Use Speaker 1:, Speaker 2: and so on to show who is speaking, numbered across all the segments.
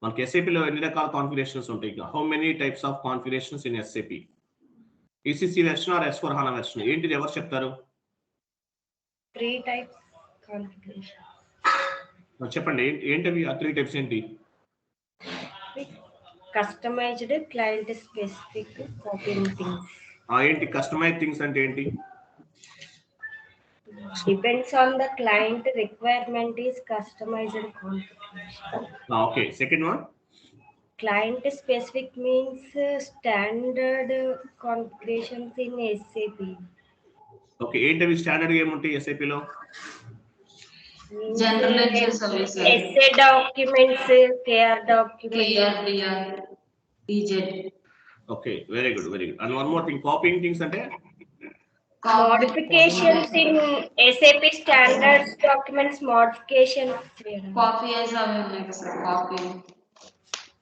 Speaker 1: మనకి ఎస్ఏపిలో ఎన్ని రకాల కాన్ఫిగరేషన్స్ ఉంటాయి? How many types of configurations in SAP? ECC version or S4 HANA version? ఏంటిది, ఎవరు చెప్తారు?
Speaker 2: 3 types configuration.
Speaker 1: చెప్పండి, ఏంటవి ఆ 3 టైప్స్ ఏంటి?
Speaker 2: Customized, client specific, copying things.
Speaker 1: ఏంటి కస్టమైజ్ థింగ్స్ అంటే ఏంటి?
Speaker 2: Depends on the client requirement is customized configuration.
Speaker 1: Okay, second one.
Speaker 2: Client specific means standard configurations in SAP.
Speaker 1: Okay, ఏంటవి స్టాండర్డ్ ఏముంటాయి ఎస్ఏపిలో?
Speaker 3: General ledger services.
Speaker 2: SA documents, KR documents.
Speaker 3: KRDR, DZ.
Speaker 1: Okay, very good, very good. And one more thing, copying things అంటే
Speaker 2: Modifications in SAP standards documents modifications.
Speaker 3: Copy as available, sir. Copy.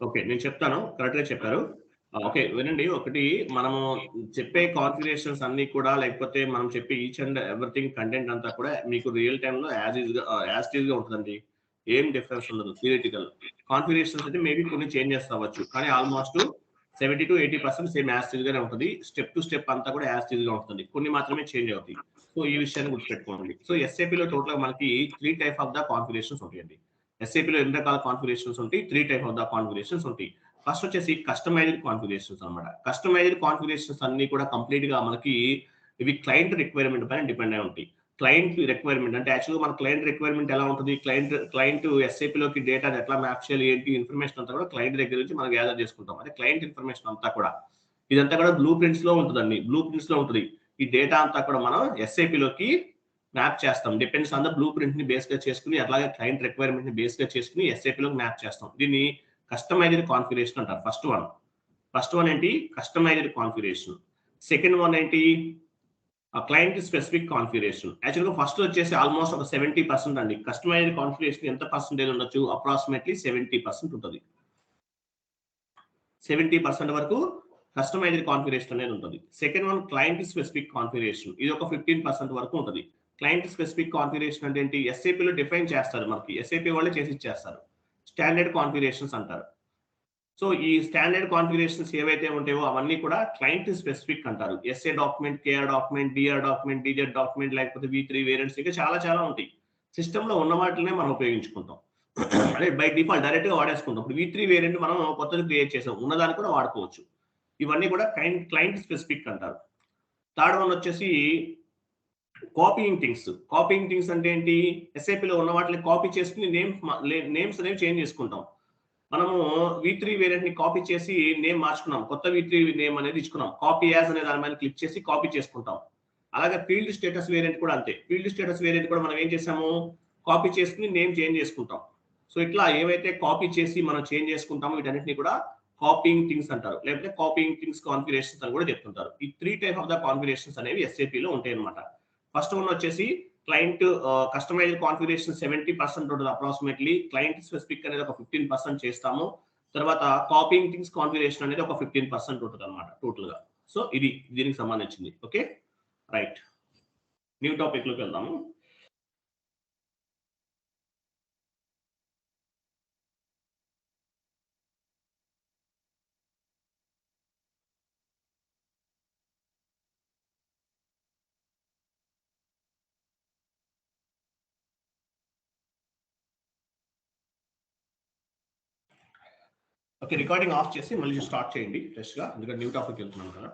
Speaker 1: Okay, నేను చెప్తాను, correct గా చెప్పారు. Okay, వినండి. ఒకటి, మనము చెప్పే configurations అన్ని కూడా, లేకపోతే మనం చెప్పే ఈచ్ అండ్ ఎవ్రీథింగ్ కంటెంట్ అంతా కూడా మీకు రియల్ టైమ్ లో యాజ్ టీజ్ గా ఉంటుందండి. ఏం డిఫరెన్స్ ఉండదు. థియరిటికల్ కాన్ఫిగరేషన్స్ అయితే మేబీ కొన్ని చేంజెస్ అవ్వచ్చు, కానీ almost 70 to 80% same as it's గానే ఉంటుంది. స్టెప్ టు స్టెప్ అంతా కూడా యాజ్ టీజ్ గా ఉంటుంది. కొన్ని మాత్రమే చేంజ్ అవుతాయి. సో ఈ విషయాన్ని గుర్తుపెట్టుకోండి. సో ఎస్ఏపిలో టోటల్ గా మనకి 3 టైప్ ఆఫ్ ద కాన్ఫిగరేషన్స్ ఉంటాయండి. ఎస్ఏపిలో ఎన్ని రకాల కాన్ఫిగరేషన్స్ ఉంటాయి? 3 టైప్ ఆఫ్ ద కాన్ఫిగరేషన్స్ ఉంటాయి. ఫస్ట్ వచ్చేసి కస్టమైజ్డ్ కాన్ఫిగరేషన్స్ అన్నమాట. కస్టమైజ్డ్ కాన్ఫిగరేషన్స్ అన్ని కూడా కంప్లీట్ గా మనకి ఇవి క్లయింట్ రిక్వైర్మెంట్ పైన డిపెండ్ అయి ఉంటాయి. క్లయింట్ రిక్వైర్మెంట్ అంటే యాక్చువల్గా మన క్లయింట్ రిక్వైర్మెంట్ ఎలా ఉంటుంది? క్లయింట్ ఎస్ఏపిలోకి డేటాని ఎట్లా మ్యాప్ చేయాలి, ఏంటి ఇన్ఫర్మేషన్ అంతా కూడా క్లయింట్ దగ్గర నుంచి మనం గ్యాదర్ చేసుకుంటాం. అంటే క్లయింట్ ఇన్ఫర్మేషన్ అంతా కూడా ఇదంతా కూడా బ్లూ ప్రింట్స్ లో ఉంటుందండి. బ్లూ ప్రింట్స్ లో ఉంటుంది. ఈ డేటా అంతా కూడా మనం ఎస్ఏపిలోకి మ్యాప్ చేస్తాం. Depends on the blue print ని బేస్ గా చేసుకుని, అట్లాగే క్లయింట్ రిక్వైర్మెంట్ ని బేస్ గా చేసుకుని ఎస్ఏపిలోకి మ్యాప్ చేస్తాం. దీన్ని కస్టమైజ్డ్ కాన్ఫిగరేషన్ అంటారు. ఫస్ట్ వన్ ఏంటి? Customized configuration. సెకండ్ వన్ ఏంటి? Client specific configuration. యాక్చువల్గా ఫస్ట్ వచ్చేసి ఆల్మోస్ట్ ఒక 70% అండి. కస్టమైజ్డ్ కాన్ఫిగరేషన్ ఎంత పర్సెంటేజ్ ఉండొచ్చు? అప్రాక్సిమేట్లీ 70% ఉంటుంది. 70% వరకు కస్టమైజ్డ్ కాన్ఫిగరేషన్ అనేది ఉంటుంది. Second one client specific configuration. ఇది ఒక 15% వరకు ఉంటుంది. క్లయింట్ స్పెసిఫిక్ కాన్ఫిగరేషన్ అంటే ఏంటి? ఎస్ఏపిలో డిఫైన్ చేస్తారు, మనకి ఎస్ఏపి వాళ్ళే చేసి ఇచ్చేస్తారు. స్టాండర్డ్ కాన్ఫిగరేషన్స్ అంటారు. సో ఈ స్టాండర్డ్ కాన్ఫిగరేషన్స్ ఏవైతే ఉంటాయో అవన్నీ కూడా క్లయింట్ స్పెసిఫిక్ అంటారు. SA document, KR document, DR document, DZ document, లేకపోతే V3 వేరియంట్స్, ఇంకా చాలా ఉంటాయి. సిస్టమ్ లో ఉన్న వాటినే మనం ఉపయోగించుకుంటాం. అంటే బై డిఫాల్ట్ డైరెక్ట్ గా వాడేసుకుంటాం. ఇప్పుడు V3 వేరియంట్ మనం కొత్తది క్రియేట్ చేసాం, ఉన్నదాన్ని కూడా వాడుకోవచ్చు. ఇవన్నీ కూడా క్లయింట్ స్పెసిఫిక్ అంటారు. థర్డ్ వన్ వచ్చేసి కాపీయింగ్ థింగ్స్ అంటే ఏంటి? ఎస్ఏపిలో ఉన్న వాటిని కాపీ చేసుకుని నేమ్స్ అనేవి చేంజ్ చేసుకుంటాం. మనము V3 వేరియంట్ ని కాపీ చేసి నేమ్ మార్చుకున్నాం, కొత్త V3 నేమ్ అనేది ఇచ్చుకున్నాం. కాపీ యాజ్ అనే దాని మీద క్లిక్ చేసి కాపీ చేసుకుంటాం. అలాగే ఫీల్డ్ స్టేటస్ వేరియంట్ కూడా అంతే. ఫీల్డ్ స్టేటస్ వేరియంట్ కూడా మనం ఏం చేసాము? కాపీ చేసుకుని నేమ్ చేంజ్ చేసుకుంటాం. సో ఇట్లా ఏవైతే కాపీ చేసి మనం చేంజ్ చేసుకుంటామో వీటన్నిటిని కూడా కాపీయింగ్ థింగ్స్ అంటారు, లేకపోతే కాపీయింగ్ థింగ్స్ కాన్ఫిగరేషన్స్ అని కూడా చెప్తుంటారు. ఈ 3 టైప్ ఆఫ్ ద కాన్ఫిగరేషన్స్ అనేవి ఎస్ఏపిలో ఉంటాయి అన్నమాట. ఫస్ట్ వన్ వచ్చేసి క్లయింట్ కస్టమైజ్డ్ కాన్ఫిగరేషన్ 70% ఉంటుంది అప్రాక్సిమేట్లీ. క్లయింట్ స్పెసిఫిక్ అనేది ఒక 15% చేస్తాము. తర్వాత కాపీయింగ్ థింగ్స్ కాన్ఫిగరేషన్ అనేది ఒక 15% ఉంటుంది అనమాట టోటల్ గా. సో ఇది దీనికి సంబంధించింది. Okay, right. న్యూ టాపిక్ లోకి వెళ్దాము. ఓకే, రికార్డింగ్ ఆఫ్ చేసి మళ్ళీ స్టార్ట్ చేయండి ఫ్రెష్ గా, ఎందుకంటే న్యూ టాపిక్ వెళ్తున్నాం కదా.